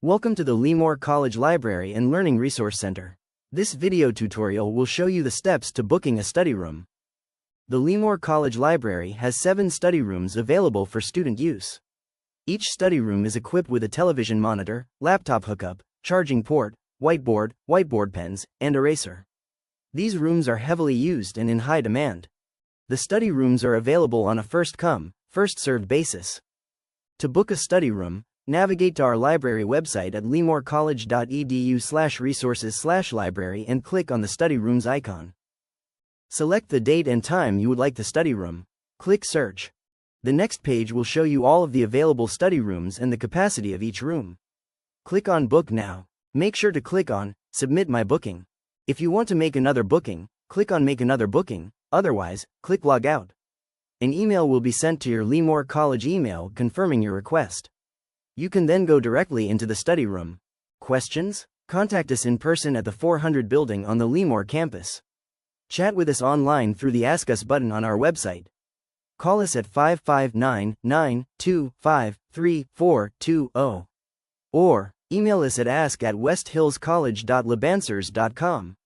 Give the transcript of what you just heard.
Welcome to the Lemoore College Library and Learning Resource Center. This video tutorial will show you the steps to booking a study room. The Lemoore College Library has 7 study rooms available for student use. Each study room is equipped with a television monitor, laptop hookup, charging port, whiteboard pens, and eraser. These rooms are heavily used and in high demand. The study rooms are available on a first-come, first-served basis. To book a study room, navigate to our library website at lemorecollege.edu/resources/library and click on the study rooms icon. Select the date and time you would like the study room. Click Search. The next page will show you all of the available study rooms and the capacity of each room. Click on Book Now. Make sure to click on Submit My Booking. If you want to make another booking, click on Make Another Booking, otherwise, click Log Out. An email will be sent to your Lemoore College email confirming your request. You can then go directly into the study room. Questions? Contact us in person at the 400 building on the Lemoore campus. Chat with us online through the Ask Us button on our website. Call us at 559-925-3420. Or, email us at ask@westhillscollege.lebansers.com.